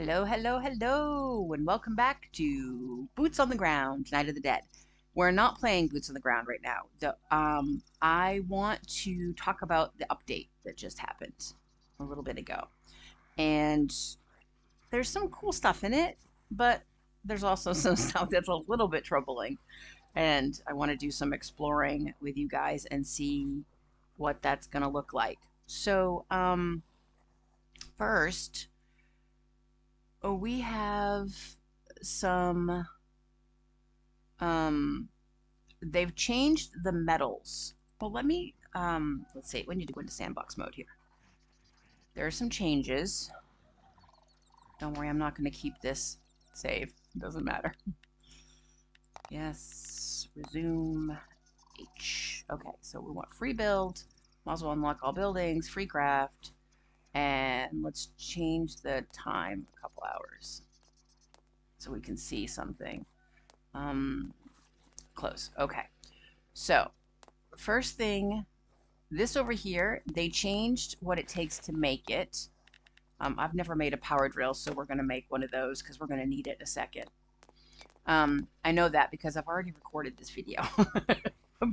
Hello, hello, hello, and welcome back to Boots on the Ground, Night of the Dead. We're not playing Boots on the Ground right now. I want to talk about the update that just happened a little bit ago. And there's some cool stuff in it, but there's also some stuff that's a little bit troubling. And I want to do some exploring with you guys and see what that's going to look like. So, first, we have some they've changed the metals. Well, let's see, we need to go into sandbox mode here. There are some changes. Don't worry, I'm not going to keep this save. It doesn't matter. Yes, resume H. Okay, so we want free build. Might as well unlock all buildings, free craft, and let's change the time a couple hours so we can see something. Close. Okay. So, first thing, this over here, they changed what it takes to make it. I've never made a power drill, so we're going to make one of those because we're going to need it in a second. I know that because I've already recorded this video.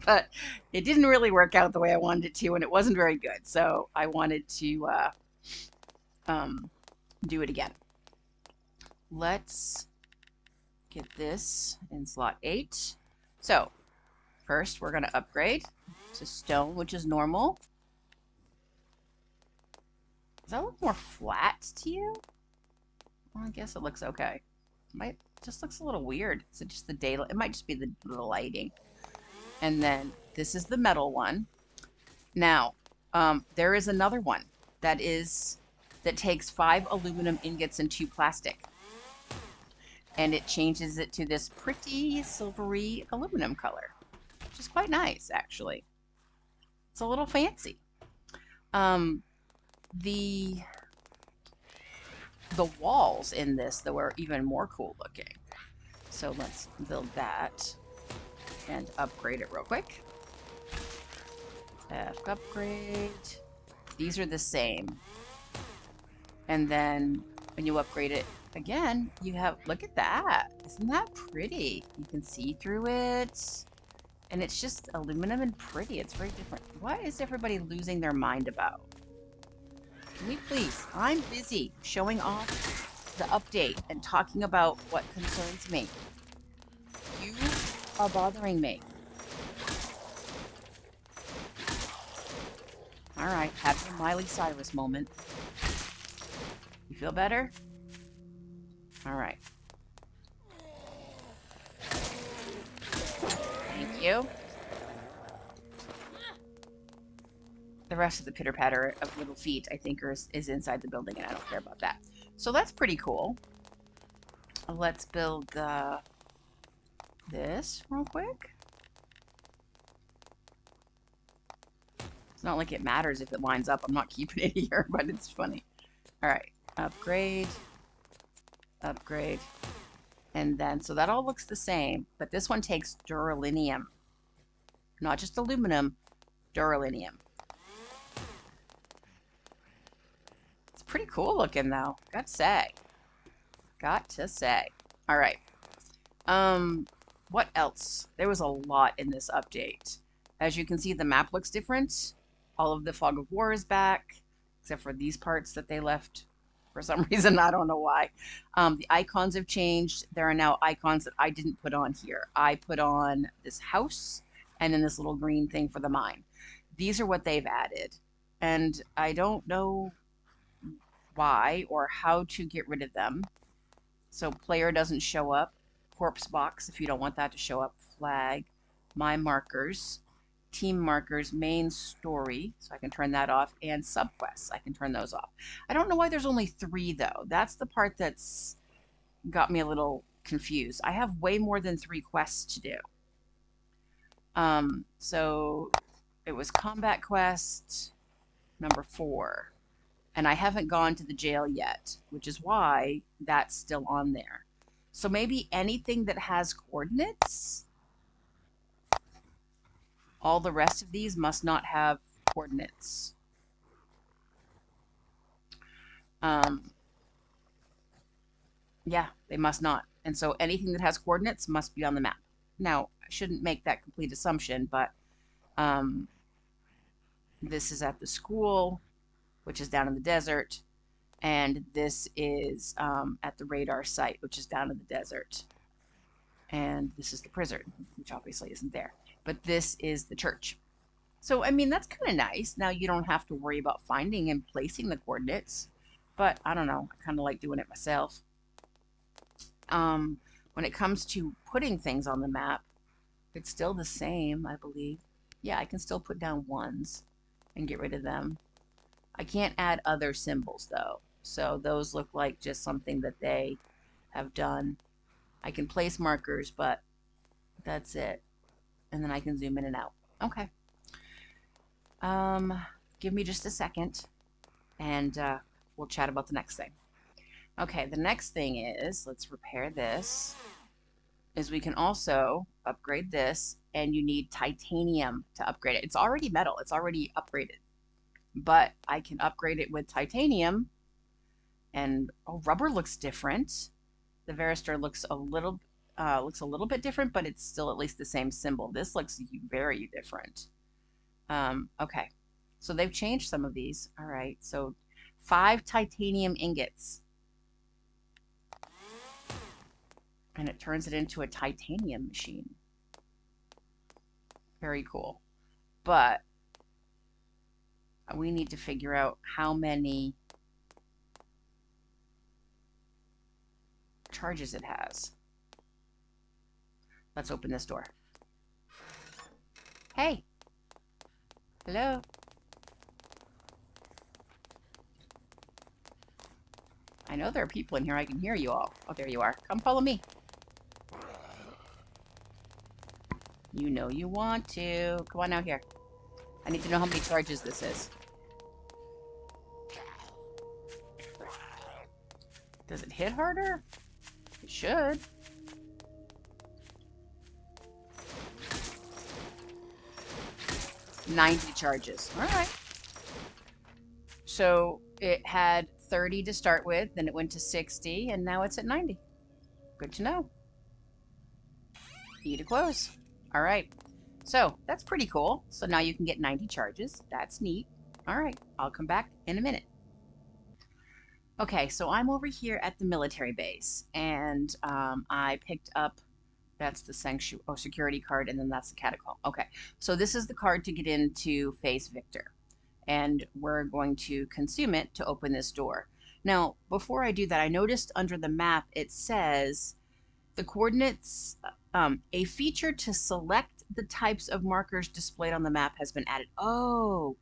But it didn't really work out the way I wanted it to, and it wasn't very good. So I wanted to do it again. Let's get this in slot 8. So first, we're going to upgrade to stone, which is normal. Does that look more flat to you? Well, I guess it looks okay. Just looks a little weird. Is it just the daylight? It might just be the lighting. And then this is the metal one. Now, there is another one that takes 5 aluminum ingots and 2 plastic. And it changes it to this pretty silvery aluminum color, which is quite nice, actually. It's a little fancy. The walls in this, though, are even more cool looking. So let's build that and upgrade it real quick. Upgrade. These are the same. And then when you upgrade it again, you have, look at that. Isn't that pretty? You can see through it. And it's just aluminum and pretty. It's very different. What is everybody losing their mind about? Can we please? I'm busy showing off the update and talking about what concerns me. You are bothering me. All right, have your Miley Cyrus moment. You feel better? All right. Thank you. The rest of the pitter-patter of little feet, I think, is inside the building, and I don't care about that. So that's pretty cool. Let's build this real quick. It's not like it matters if it lines up. I'm not keeping it here, but it's funny. All right, upgrade, upgrade. And then, so that all looks the same, but this one takes duralinium. Not just aluminum, duralinium. It's pretty cool looking, though. Got to say. Got to say. All right. What else? There was a lot in this update. As you can see, the map looks different. All of the fog of war is back, except for these parts that they left for some reason. I don't know why. The icons have changed. There are now icons that I didn't put on here. I put on this house and then this little green thing for the mine. These are what they've added. And I don't know why or how to get rid of them. So player doesn't show up. Corpse box if you don't want that to show up. Flag. My markers. Team markers, main story, so I can turn that off, and subquests, I can turn those off. I don't know why there's only 3 though. That's the part that's got me a little confused. I have way more than 3 quests to do. So it was combat quest number 4, and I haven't gone to the jail yet, which is why that's still on there. So maybe anything that has coordinates. All the rest of these must not have coordinates. Yeah, they must not. And so anything that has coordinates must be on the map. Now, I shouldn't make that complete assumption, but um, this is at the school, which is down in the desert, and this is at the radar site, which is down in the desert. And this is the prison, which obviously isn't there. But this is the church. So, I mean, that's kind of nice. Now you don't have to worry about finding and placing the coordinates, but I don't know. I kind of like doing it myself. When it comes to putting things on the map, it's still the same, I believe. Yeah, I can still put down ones and get rid of them. I can't add other symbols though. So those look like just something that they have done. I can place markers, but that's it. And then I can zoom in and out. Okay. Give me just a second and we'll chat about the next thing. Okay, the next thing is, let's repair this, is we can also upgrade this, and you need titanium to upgrade it. It's already metal, it's already upgraded, but I can upgrade it with titanium, and oh, rubber looks different. The Veristor looks a little bit different, but it's still at least the same symbol. This looks very different. Okay, so they've changed some of these. All right, so 5 titanium ingots. And it turns it into a titanium machine. Very cool. But we need to figure out how many charges it has. Let's open this door. Hey. Hello. I know there are people in here. I can hear you all. Oh, there you are. Come follow me. You know you want to. Come on out here. I need to know how many charges this is. Does it hit harder? It should. $90 charges. All right. So it had 30 to start with, then it went to 60, and now it's at 90. Good to know. E to close. All right. So that's pretty cool. So now you can get 90 charges. That's neat. All right. I'll come back in a minute. Okay, so I'm over here at the military base, and I picked up, that's the security card, and then that's the catacomb. Okay, so this is the card to get into face Victor, and we're going to consume it to open this door. Now, before I do that, I noticed under the map it says the coordinates, a feature to select the types of markers displayed on the map has been added. Oh.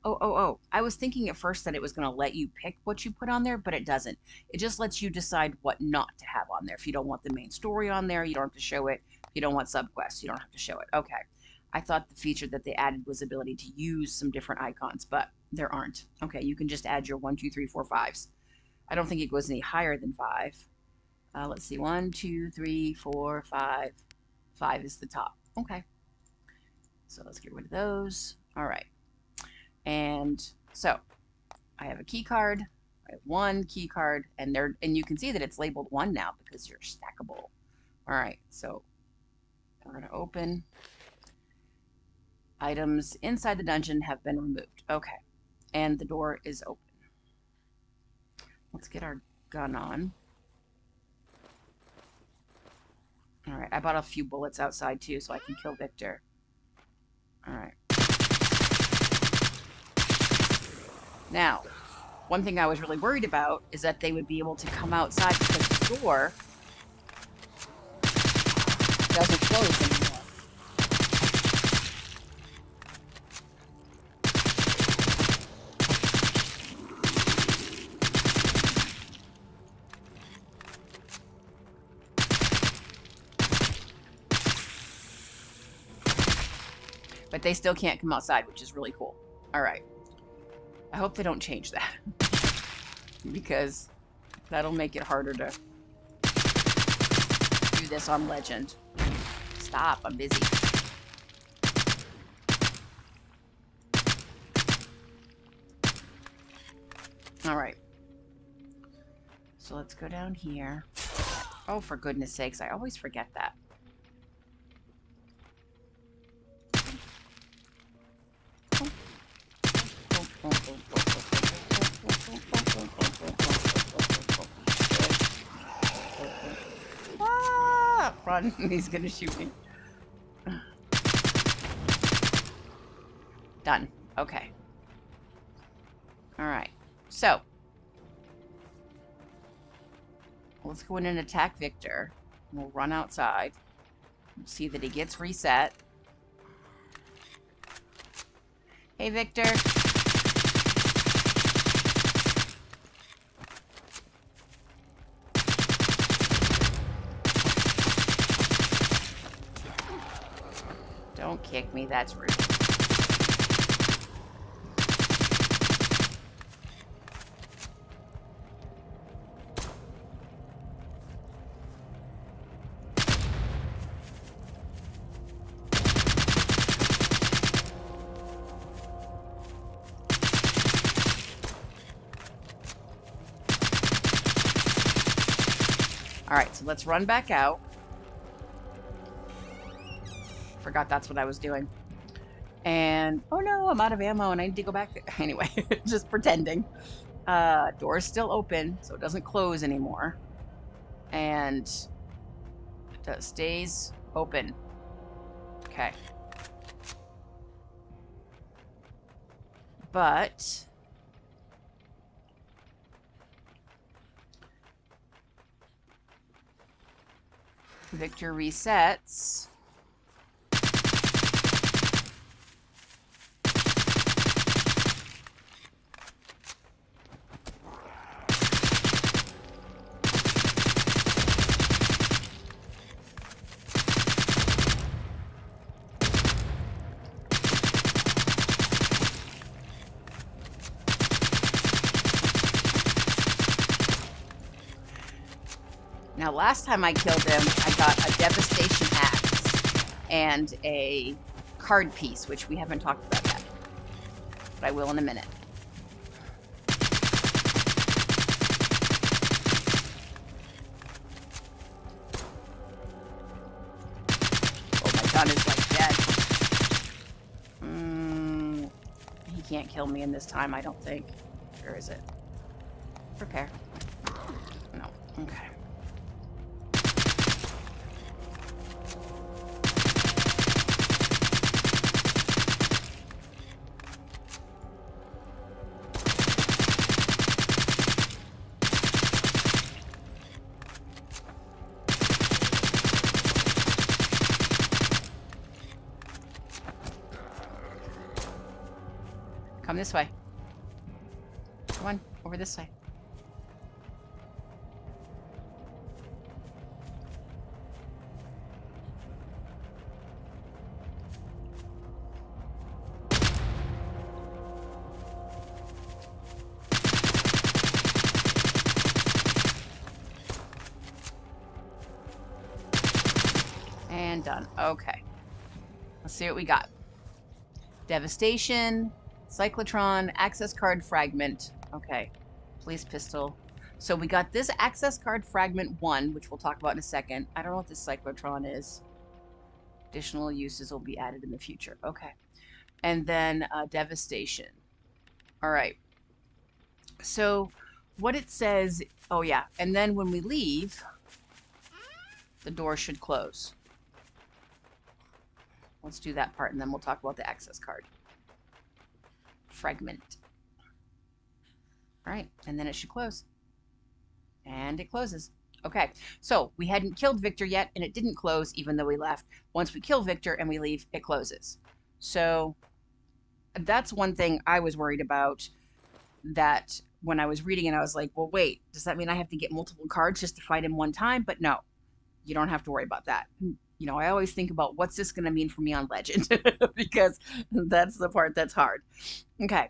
I was thinking at first that it was going to let you pick what you put on there, but it doesn't. It just lets you decide what not to have on there. If you don't want the main story on there, you don't have to show it. If you don't want subquests, you don't have to show it. Okay. I thought the feature that they added was the ability to use some different icons, but there aren't. Okay, you can just add your 1, 2, 3, 4, 5s. I don't think it goes any higher than 5. Let's see, 1, 2, 3, 4, 5. 5 is the top. Okay. So let's get rid of those. All right. And so I have a key card, I have 1 key card, and you can see that it's labeled 1 now because you're stackable. All right, so we're going to open. Items inside the dungeon have been removed. Okay, and the door is open. Let's get our gun on. All right, I bought a few bullets outside too so I can kill Victor. All right. Now, one thing I was really worried about is that they would be able to come outside because the door doesn't close anymore. But they still can't come outside, which is really cool. All right. I hope they don't change that because that'll make it harder to do this on Legend. Stop, I'm busy. All right. So let's go down here. Oh, for goodness sakes, I always forget that. Ah, run, he's gonna shoot me. Done. Okay. All right. So, let's go in and attack Victor. We'll run outside. See that he gets reset. Hey, Victor. Don't kick me, that's rude. All right, so let's run back out. Forgot that's what I was doing. And, oh no, I'm out of ammo and I need to go back there. Anyway, just pretending. Door's still open, so it doesn't close anymore. And it stays open. Okay. But Victor resets. Now, last time I killed him, I got a Devastation Axe and a card piece, which we haven't talked about yet. But I will in a minute. Oh, my gun is like dead. He can't kill me in this time, I don't think. Where is it? Prepare. No. Okay. Come this way. Come on, over this way. And done. Okay. Let's see what we got. Devastation, Cyclotron, Access Card Fragment. Okay. Police Pistol. So we got this Access Card Fragment 1, which we'll talk about in a second. I don't know what this Cyclotron is. Additional uses will be added in the future. Okay. And then Devastation. All right. So what it says, oh yeah, and then when we leave, the door should close. Let's do that part, and then we'll talk about the access card. Fragment. All right, and then it should close. And it closes. Okay, so we hadn't killed Victor yet, and it didn't close even though we left. Once we kill Victor and we leave, it closes. So that's one thing I was worried about, that when I was reading it, I was like, well, wait, does that mean I have to get multiple cards just to fight him one time? But no, you don't have to worry about that. You know, I always think about what's this going to mean for me on Legend, because that's the part that's hard. Okay,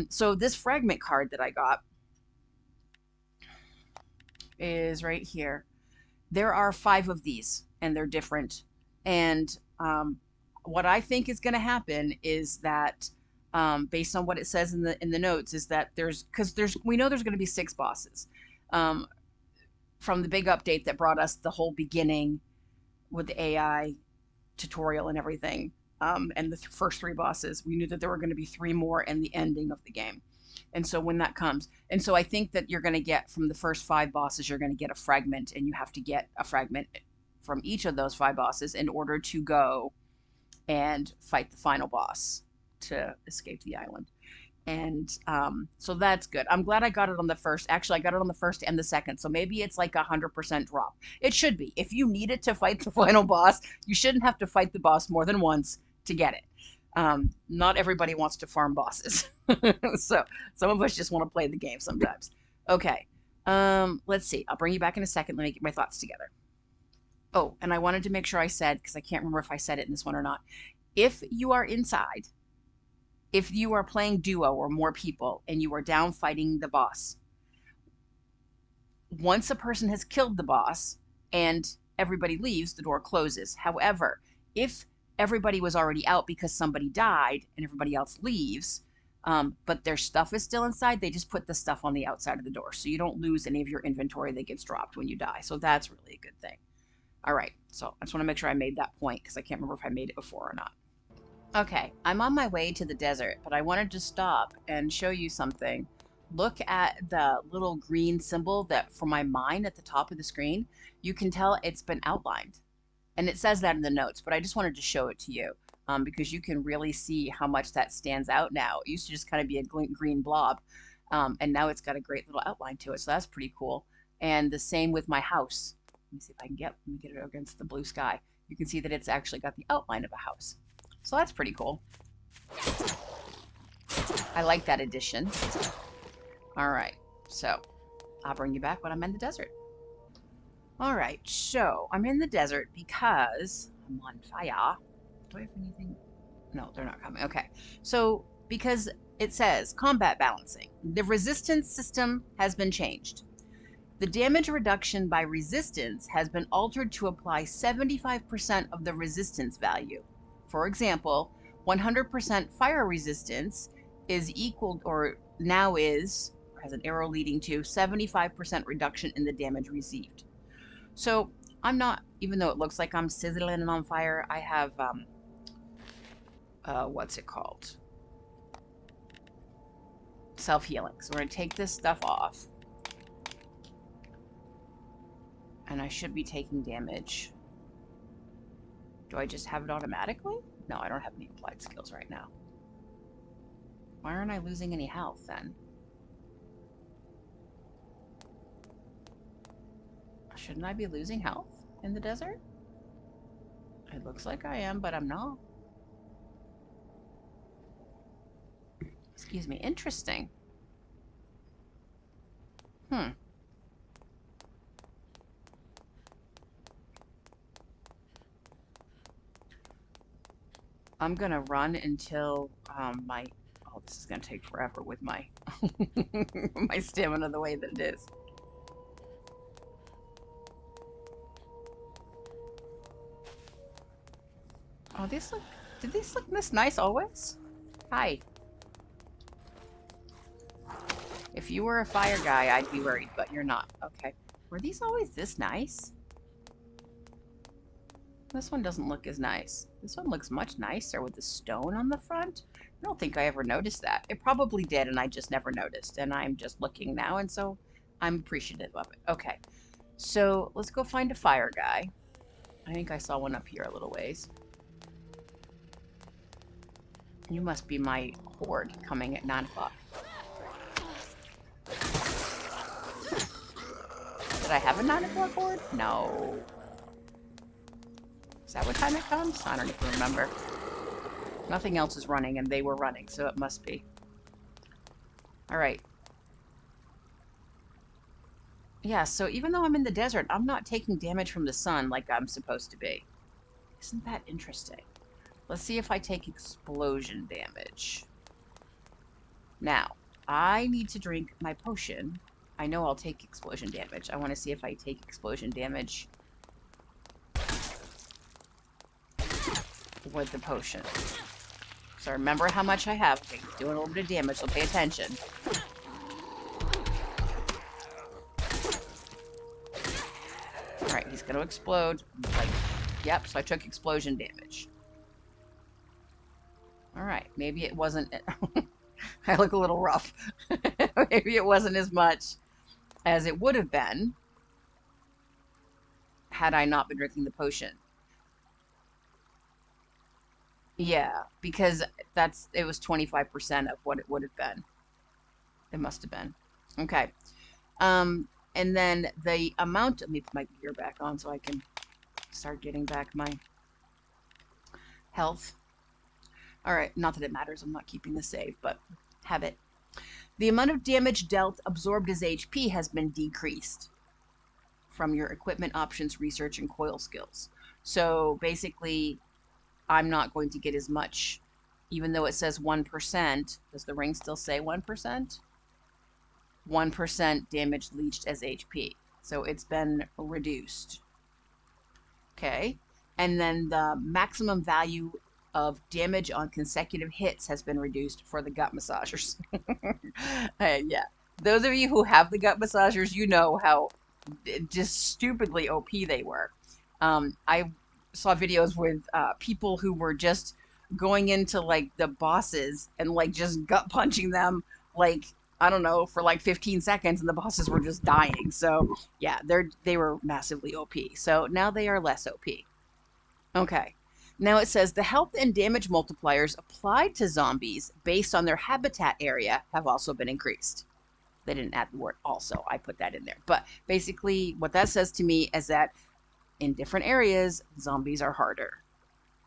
so this fragment card that I got is right here. There are 5 of these, and they're different. And what I think is going to happen is that, based on what it says in the notes, is that we know there's going to be 6 bosses. from the big update that brought us the whole beginning with the AI tutorial and everything, and the first 3 bosses, we knew that there were going to be 3 more in the ending of the game. And so when that comes, and so I think that you're going to get from the first 5 bosses, you're going to get a fragment, and you have to get a fragment from each of those 5 bosses in order to go and fight the final boss to escape the island. And so that's good. I'm glad I got it on the first. Actually, I got it on the first and the second, so maybe it's like 100% drop. It should be. If you need it to fight the final boss, you shouldn't have to fight the boss more than once to get it. Not everybody wants to farm bosses. So some of us just want to play the game sometimes. Okay, let's see. I'll bring you back in a second. Let me get my thoughts together. Oh, and I wanted to make sure I said, because I can't remember if I said it in this one or not, if you are inside, if you are playing duo or more people and you are down fighting the boss, once a person has killed the boss and everybody leaves, the door closes. However, if everybody was already out because somebody died and everybody else leaves, but their stuff is still inside, they just put the stuff on the outside of the door. So you don't lose any of your inventory that gets dropped when you die. So that's really a good thing. All right, so I just want to make sure I made that point because I can't remember if I made it before or not. Okay, I'm on my way to the desert, but I wanted to stop and show you something. Look at the little green symbol that for my mine at the top of the screen. You can tell it's been outlined. And it says that in the notes, but I just wanted to show it to you because you can really see how much that stands out now. It used to just kind of be a green blob, and now it's got a great little outline to it, so that's pretty cool. And the same with my house. Let me see if I can let me get it against the blue sky. You can see that it's actually got the outline of a house. So that's pretty cool. I like that addition. All right, so I'll bring you back when I'm in the desert. All right, so I'm in the desert because I'm on fire. Do I have anything? No, they're not coming. Okay, so because it says combat balancing, the resistance system has been changed. The damage reduction by resistance has been altered to apply 75% of the resistance value. For example, 100% fire resistance is equal, or now is, or has an arrow leading to 75% reduction in the damage received. So I'm not, even though it looks like I'm sizzling and on fire, I have, what's it called? Self-healing. So we're going to take this stuff off. And I should be taking damage. Do I just have it automatically? No, I don't have any applied skills right now. Why aren't I losing any health then? Shouldn't I be losing health in the desert? It looks like I am, but I'm not. Excuse me, interesting. I'm gonna run until my, oh, this is gonna take forever with my my stamina the way that it is. Oh, these look, did these look this nice always? Hi. If you were a fire guy, I'd be worried, but you're not. Okay. Were these always this nice? This one doesn't look as nice. This one looks much nicer with the stone on the front. I don't think I ever noticed that. It probably did, and I just never noticed. And I'm just looking now, and so I'm appreciative of it. Okay. So let's go find a fire guy. I think I saw one up here a little ways. You must be my horde coming at 9 o'clock. Did I have a 9 o'clock horde? No. Is that what time it comes? I don't even remember. Nothing else is running, and they were running, so it must be. Alright. Yeah, so even though I'm in the desert, I'm not taking damage from the sun like I'm supposed to be. Isn't that interesting? Let's see if I take explosion damage. Now, I need to drink my potion. I know I'll take explosion damage. I want to see if I take explosion damage with the potion. So remember how much I have. Okay, doing a little bit of damage, so pay attention. gonna explode. Like, yep, so I took explosion damage. All right, maybe it wasn't. I look a little rough. Maybe it wasn't as much as it would have been had I not been drinking the potion. Yeah, because it was 25% of what it would have been. It must have been. Okay. And then the amount, let me put my gear back on so I can start getting back my health. All right, not that it matters, I'm not keeping the save, but have it. The amount of damage dealt absorbed as HP has been decreased from your equipment options, research, and coil skills. So basically, I'm not going to get as much, even though it says 1%. Does the ring still say 1%? 1% damage leached as HP. So it's been reduced. Okay. And then the maximum value of damage on consecutive hits has been reduced for the gut massagers. Yeah. Those of you who have the gut massagers, you know how just stupidly OP they were. I saw videos with people who were just going into like the bosses and like just gut punching them like I don't know for like 15 seconds and the bosses were just dying. So yeah, they were massively OP. So now they are less OP. Okay. Now it says the health and damage multipliers applied to zombies based on their habitat area have also been increased. They didn't add the word also. I put that in there. But basically what that says to me is that in different areas, zombies are harder.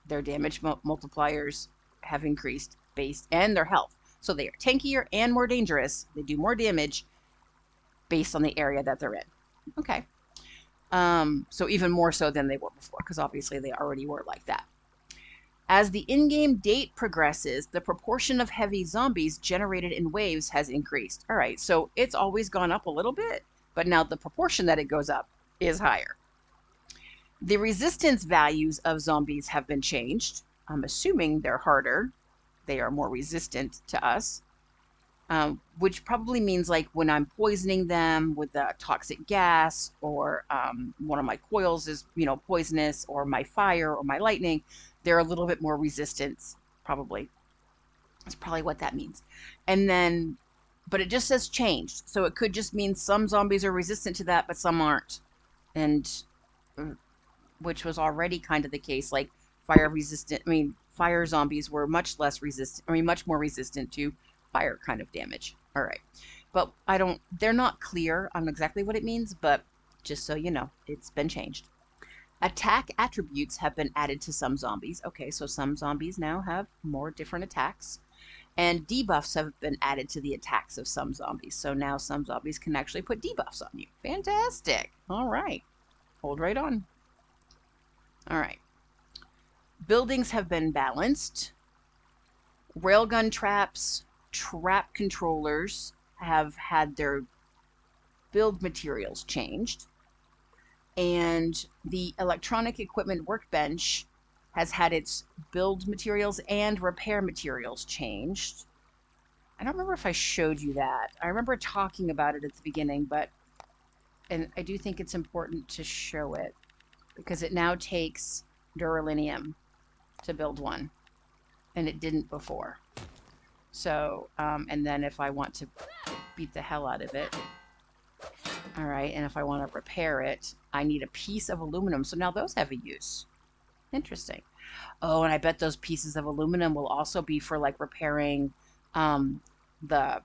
Their damage multipliers have increased based and their health. So they are tankier and more dangerous. They do more damage based on the area that they're in. Okay. So even more so than they were before, because obviously they already were like that. As the in-game date progresses, the proportion of heavy zombies generated in waves has increased. All right, so it's always gone up a little bit, but now the proportion that it goes up is higher. The resistance values of zombies have been changed. I'm assuming they're harder. They are more resistant to us, which probably means like when I'm poisoning them with a toxic gas or one of my coils is, poisonous, or my fire or my lightning, they're a little bit more resistant, probably. That's probably what that means. And then, but it just says changed. So it could just mean some zombies are resistant to that, but some aren't. And which was already kind of the case, like fire zombies were much less resistant, much more resistant to fire kind of damage. All right. But they're not clear on exactly what it means, but just so you know, it's been changed. Attack attributes have been added to some zombies. Okay, so some zombies now have more different attacks. And debuffs have been added to the attacks of some zombies. So now some zombies can actually put debuffs on you. Fantastic. All right. Hold right on. All right. Buildings have been balanced. Railgun traps, trap controllers have had their build materials changed. And the electronic equipment workbench has had its build materials and repair materials changed. I don't remember if I showed you that. I remember talking about it at the beginning, and I do think it's important to show it because it now takes duralinium to build one, and it didn't before. So, and then if I want to beat the hell out of it, all right, and if I want to repair it, I need a piece of aluminum. So now those have a use. Interesting. Oh, and I bet those pieces of aluminum will also be for like repairing the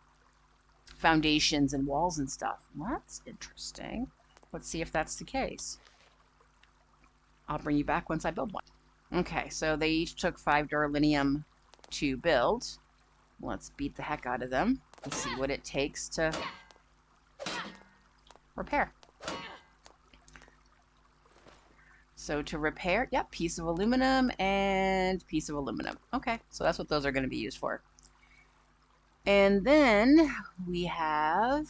foundations and walls and stuff. Well, that's interesting. Let's see if that's the case. I'll bring you back once I build one. Okay, so they each took 5 duralinium to build. Let's beat the heck out of them and see what it takes to repair. So to repair, yep, piece of aluminum and piece of aluminum. Okay, so that's what those are going to be used for. And then we have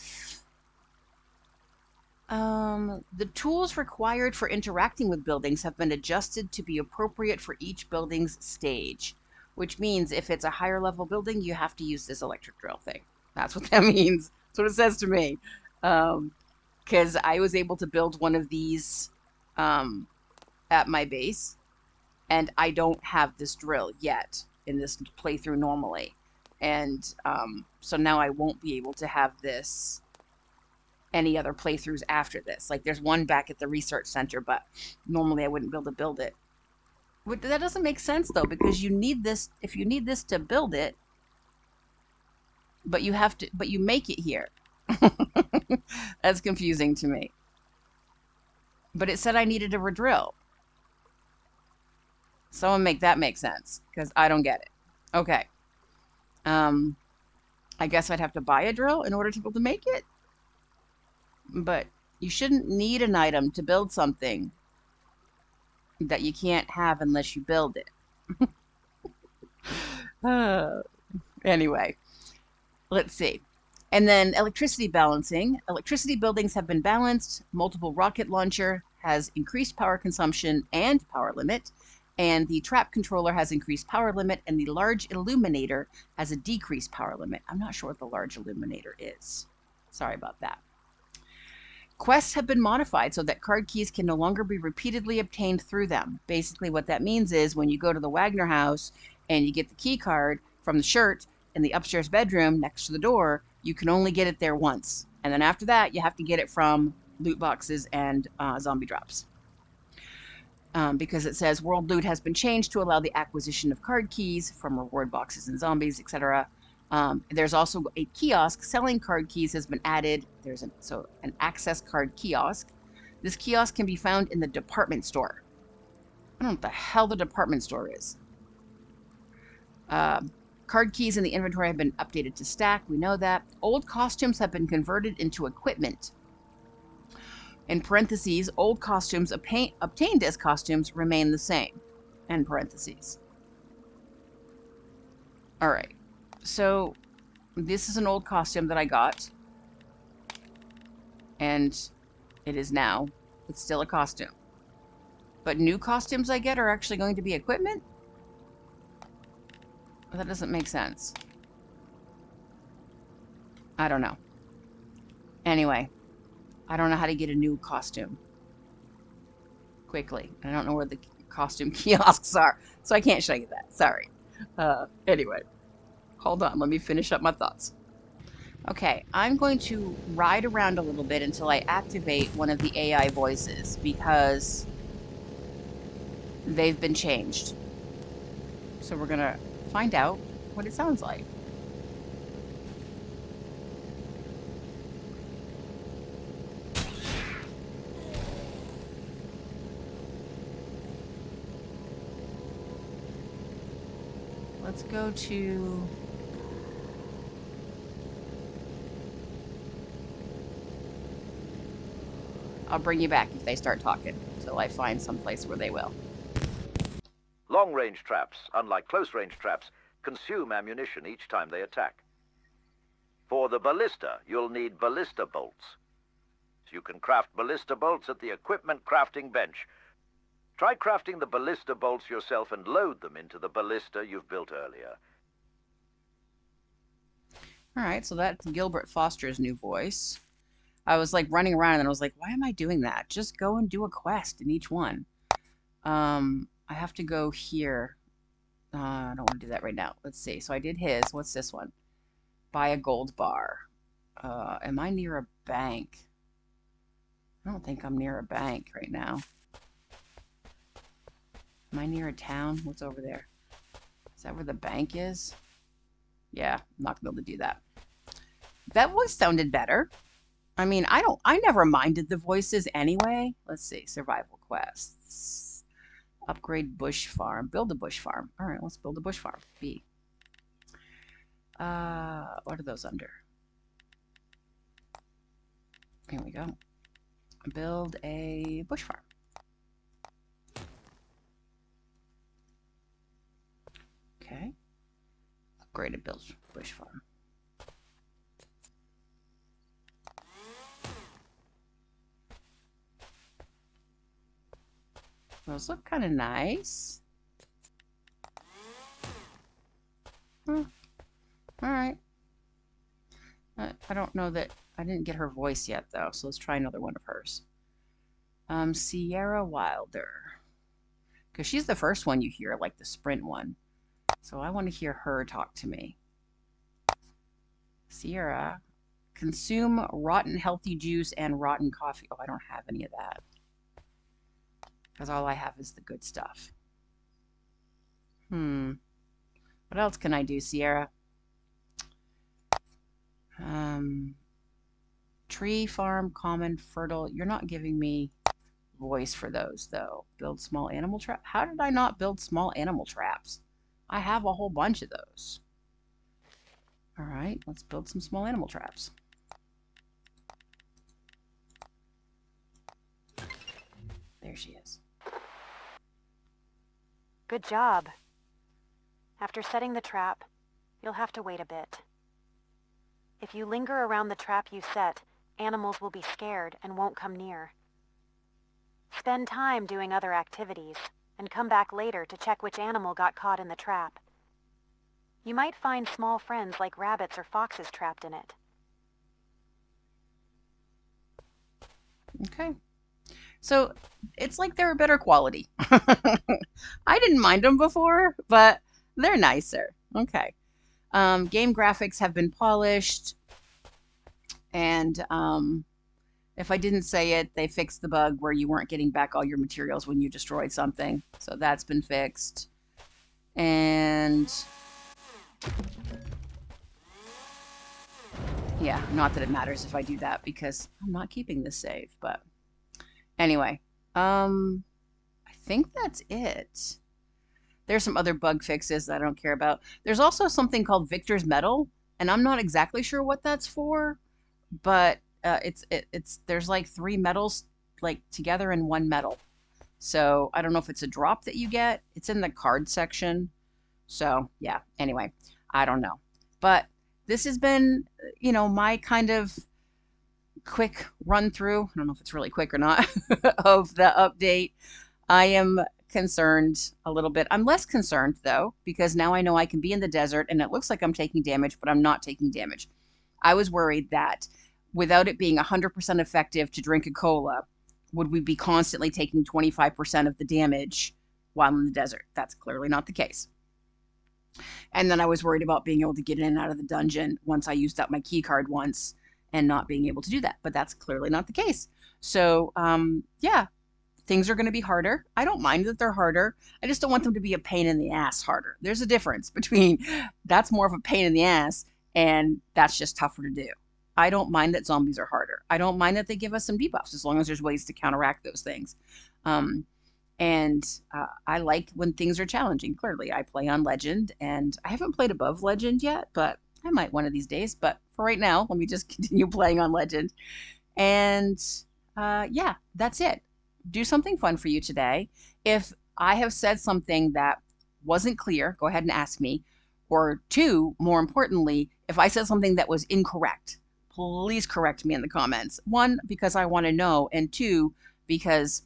the tools required for interacting with buildings have been adjusted to be appropriate for each building's stage, which means if it's a higher level building, you have to use this electric drill thing. That's what that means. That's what it says to me. Because I was able to build one of these um, at my base, and I don't have this drill yet in this playthrough normally. And so now I won't be able to have this any other playthroughs after this. Like there's one back at the research center, but normally I wouldn't be able to build it. That doesn't make sense though, because you need this, if you need this to build it, but you make it here. That's confusing to me. But it said I needed a redrill. Someone make that make sense, because I don't get it. Okay. I guess I'd have to buy a drill in order to be able to make it. But you shouldn't need an item to build something that you can't have unless you build it. Anyway, let's see. And then electricity balancing. Electricity buildings have been balanced. Multiple rocket launcher has increased power consumption and power limit. And the trap controller has increased power limit. And the large illuminator has a decreased power limit. I'm not sure what the large illuminator is. Sorry about that. Quests have been modified so that card keys can no longer be repeatedly obtained through them. Basically, what that means is when you go to the Wagner house and you get the key card from the shirt in the upstairs bedroom next to the door, you can only get it there once. And then after that, you have to get it from loot boxes and zombie drops. Because it says world loot has been changed to allow the acquisition of card keys from reward boxes and zombies, etc. There's also a kiosk selling card keys has been added. There's an access card kiosk. This kiosk can be found in the department store. I don't know what the hell the department store is. Card keys in the inventory have been updated to stack. We know that. Old costumes have been converted into equipment. In parentheses, old costumes obtained as costumes remain the same. End parentheses. All right. So this is an old costume that I got. And it is now. It's still a costume. But new costumes I get are actually going to be equipment? That doesn't make sense. I don't know. Anyway, I don't know how to get a new costume quickly. I don't know where the costume kiosks are, so I can't show you that. Sorry. Anyway, hold on. Let me finish up my thoughts. Okay, I'm going to ride around a little bit until I activate one of the AI voices because they've been changed. So we're going to find out what it sounds like. Let's go to... I'll bring you back if they start talking, till I find some place where they will. Long-range traps, unlike close-range traps, consume ammunition each time they attack. For the ballista, you'll need ballista bolts. You can craft ballista bolts at the equipment crafting bench. Try crafting the ballista bolts yourself and load them into the ballista you've built earlier. Alright, so that's Gilbert Foster's new voice. I was like running around and I was like, why am I doing that? Just go and do a quest in each one. I have to go here. I don't want to do that right now. Let's see. So I did his. What's this one? Buy a gold bar. Am I near a bank? I don't think I'm near a bank right now. Am I near a town? What's over there? Is that where the bank is? Yeah, I'm not gonna be able to do that. That voice sounded better. I mean, I never minded the voices anyway. Let's see, survival quests. Upgrade bush farm. Build a bush farm. All right, let's build a bush farm. B. What are those under? Here we go. Build a bush farm. Okay. Upgrade a bush farm. Those look kind of nice. All right. I don't know that... I didn't get her voice yet, though, so let's try another one of hers. Sierra Wilder. Because she's the first one you hear, like the sprint one. So I want to hear her talk to me. Sierra, consume rotten healthy juice and rotten coffee. Oh, I don't have any of that. Because all I have is the good stuff. What else can I do, Sierra? Tree, farm, common, fertile. You're not giving me voice for those, though. Build small animal trap. How did I not build small animal traps? I have a whole bunch of those. All right, let's build some small animal traps. There she is. Good job. After setting the trap, you'll have to wait a bit. If you linger around the trap you set, animals will be scared and won't come near. Spend time doing other activities, and come back later to check which animal got caught in the trap. You might find small friends like rabbits or foxes trapped in it. Okay. So it's like they're better quality. I didn't mind them before, but they're nicer. Okay. Game graphics have been polished, and if I didn't say it, they fixed the bug where you weren't getting back all your materials when you destroyed something. So that's been fixed. And yeah, not that it matters if I do that because I'm not keeping this save, but anyway, I think that's it. There's some other bug fixes that I don't care about. There's also something called Victor's Medal, and I'm not exactly sure what that's for, but it's there's like 3 medals like together in one medal. So I don't know if it's a drop that you get. It's in the card section. So yeah, anyway, I don't know. But this has been, my kind of quick run through. I don't know if it's really quick or not of the update. I am concerned a little bit. I'm less concerned though, because now I know I can be in the desert and it looks like I'm taking damage, but I'm not taking damage. I was worried that without it being 100% effective to drink a cola, would we be constantly taking 25% of the damage while in the desert? That's clearly not the case. And then I was worried about being able to get in and out of the dungeon once I used up my key card once and not being able to do that. But that's clearly not the case. So, yeah, things are going to be harder. I don't mind that they're harder. I just don't want them to be a pain in the ass harder. There's a difference between that's more of a pain in the ass and that's just tougher to do. I don't mind that zombies are harder. I don't mind that they give us some debuffs as long as there's ways to counteract those things. I like when things are challenging. Clearly, I play on Legend, and I haven't played above Legend yet, but I might one of these days. But for right now, let me just continue playing on Legend. And yeah, that's it. Do something fun for you today. If I have said something that wasn't clear, go ahead and ask me. Or 2, more importantly, if I said something that was incorrect, please correct me in the comments. 1, because I want to know, and 2, because,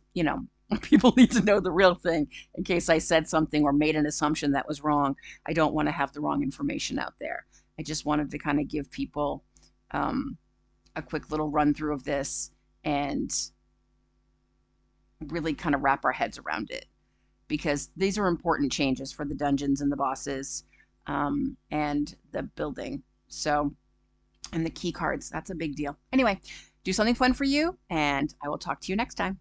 people need to know the real thing in case I said something or made an assumption that was wrong. I don't want to have the wrong information out there. I just wanted to kind of give people a quick little run through of this and really kind of wrap our heads around it, because these are important changes for the dungeons and the bosses and the building. So, and the key cards, that's a big deal. Anyway, do something fun for you, and I will talk to you next time.